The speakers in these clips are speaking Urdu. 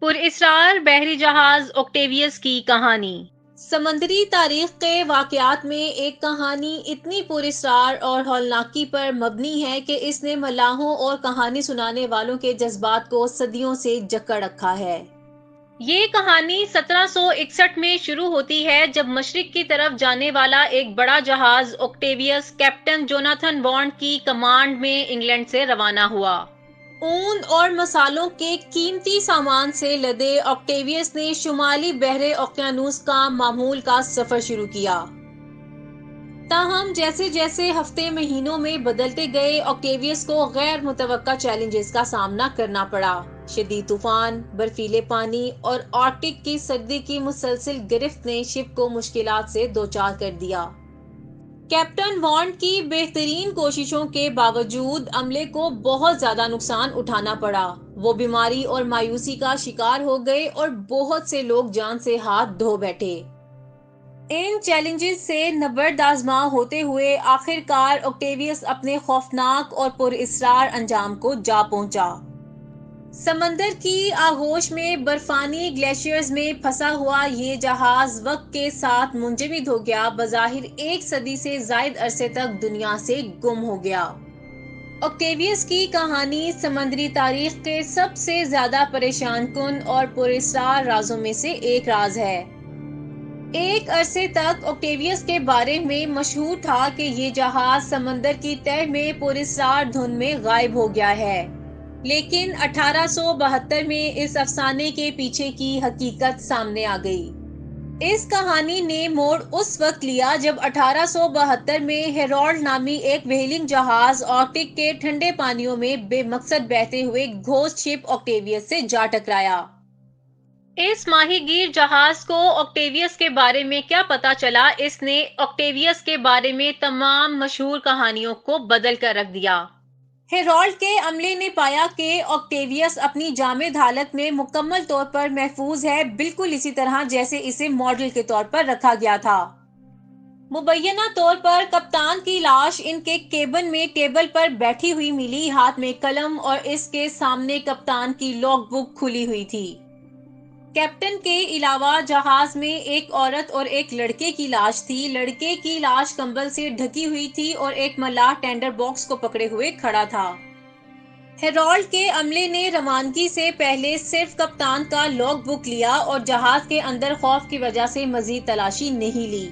پراسرار بحری جہاز اوکٹیویس کی کہانی۔ سمندری تاریخ کے واقعات میں ایک کہانی اتنی پراسرار اور ہولناکی پر مبنی ہے کہ اس نے ملاحوں اور کہانی سنانے والوں کے جذبات کو صدیوں سے جکڑ رکھا ہے۔ یہ کہانی 1761 میں شروع ہوتی ہے جب مشرق کی طرف جانے والا ایک بڑا جہاز اوکٹیویس کیپٹن جوناتھن وانڈ کی کمانڈ میں انگلینڈ سے روانہ ہوا۔ اون اور مسالوں کے قیمتی سامان سے لدے اوکٹیویس نے شمالی بحر اوقیانوس کا معمول کا سفر شروع کیا۔ تاہم جیسے جیسے ہفتے مہینوں میں بدلتے گئے، اوکٹیویس کو غیر متوقع چیلنجز کا سامنا کرنا پڑا۔ شدید طوفان، برفیلے پانی اور آرکٹک کی سردی کی مسلسل گرفت نے شپ کو مشکلات سے دوچار کر دیا۔ کیپٹن وانڈ کی بہترین کوششوں کے باوجود عملے کو بہت زیادہ نقصان اٹھانا پڑا۔ وہ بیماری اور مایوسی کا شکار ہو گئے اور بہت سے لوگ جان سے ہاتھ دھو بیٹھے۔ ان چیلنجز سے نبرد آزما ہوتے ہوئے آخر کار اوکٹیویس اپنے خوفناک اور پراسرار انجام کو جا پہنچا۔ سمندر کی آغوش میں برفانی گلیشیئرز میں پھنسا ہوا یہ جہاز وقت کے ساتھ منجمد ہو گیا، بظاہر ایک صدی سے زائد عرصے تک دنیا سے گم ہو گیا۔ اوکٹیویس کی کہانی سمندری تاریخ کے سب سے زیادہ پریشان کن اور پراسرار رازوں میں سے ایک راز ہے۔ ایک عرصے تک اوکٹیویس کے بارے میں مشہور تھا کہ یہ جہاز سمندر کی تہہ میں پراسرار دھند میں غائب ہو گیا ہے، لیکن 1872 میں اس افسانے کے پیچھے کی حقیقت سامنے آ گئی۔ اس کہانی نے موڑ اس وقت لیا جب 1872 میں ہیرالڈ نامی ایک وہیلنگ جہاز آرکٹک کے ٹھنڈے پانیوں میں بے مقصد بہتے ہوئے گھوسٹ شپ اوکٹیویس سے جا ٹکرایا۔ اس ماہی گیر جہاز کو اوکٹیویس کے بارے میں کیا پتا چلا؟ اس نے اوکٹیویس کے بارے میں تمام مشہور کہانیوں کو بدل کر رکھ دیا۔ ہیرالڈ کے عملے نے پایا کہ اوکٹیویس اپنی جامد حالت میں مکمل طور پر محفوظ ہے، بالکل اسی طرح جیسے اسے ماڈل کے طور پر رکھا گیا تھا۔ مبینہ طور پر کپتان کی لاش ان کے کیبن میں ٹیبل پر بیٹھی ہوئی ملی، ہاتھ میں قلم، اور اس کے سامنے کپتان کی لاگ بک کھلی ہوئی تھی۔ کیپٹن کے علاوہ جہاز میں ایک عورت اور ایک لڑکے کی لاش تھی۔ لڑکے کی لاش کمبل سے ڈھکی ہوئی تھی اور ایک ملاح ٹینڈر باکس کو پکڑے ہوئے کھڑا تھا۔ ہیرالڈ کے عملے نے روانگی سے پہلے صرف کپتان کا لاگ بک لیا اور جہاز کے اندر خوف کی وجہ سے مزید تلاشی نہیں لی۔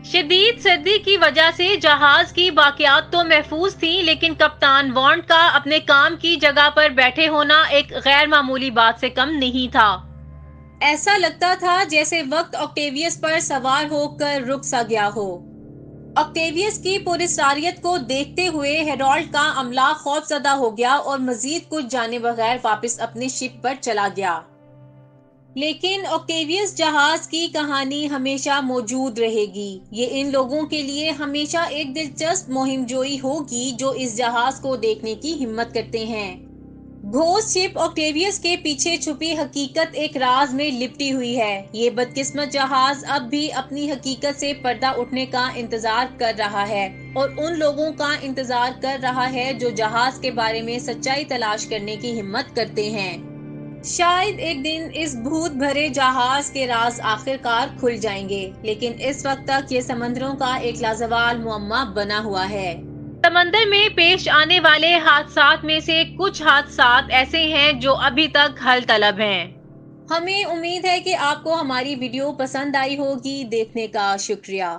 شدید سردی کی وجہ سے جہاز کی باقیات تو محفوظ تھیں، لیکن کپتان وانڈ کا اپنے کام کی جگہ پر بیٹھے ہونا ایک غیر معمولی بات سے کم نہیں تھا۔ ایسا لگتا تھا جیسے وقت اوکٹیویس پر سوار ہو کر رک سا گیا ہو۔ اوکٹیویس کی پراسراریت کو دیکھتے ہوئے ہیرالڈ کا عملہ خوف زدہ ہو گیا اور مزید کچھ جانے بغیر واپس اپنی شپ پر چلا گیا۔ لیکن اوکٹیویس جہاز کی کہانی ہمیشہ موجود رہے گی۔ یہ ان لوگوں کے لیے ہمیشہ ایک دلچسپ مہم جوئی ہوگی جو اس جہاز کو دیکھنے کی ہمت کرتے ہیں۔ گھوسٹ شپ اوکٹیویس کے پیچھے چھپی حقیقت ایک راز میں لپٹی ہوئی ہے۔ یہ بدقسمت جہاز اب بھی اپنی حقیقت سے پردہ اٹھنے کا انتظار کر رہا ہے اور ان لوگوں کا انتظار کر رہا ہے جو جہاز کے بارے میں سچائی تلاش کرنے کی ہمت کرتے ہیں۔ شاید ایک دن اس بھوت بھرے جہاز کے راز آخر کار کھل جائیں گے، لیکن اس وقت تک یہ سمندروں کا ایک لازوال معمہ بنا ہوا ہے۔ سمندر میں پیش آنے والے حادثات میں سے کچھ حادثات ایسے ہیں جو ابھی تک حل طلب ہیں۔ ہمیں امید ہے کہ آپ کو ہماری ویڈیو پسند آئی ہوگی۔ دیکھنے کا شکریہ۔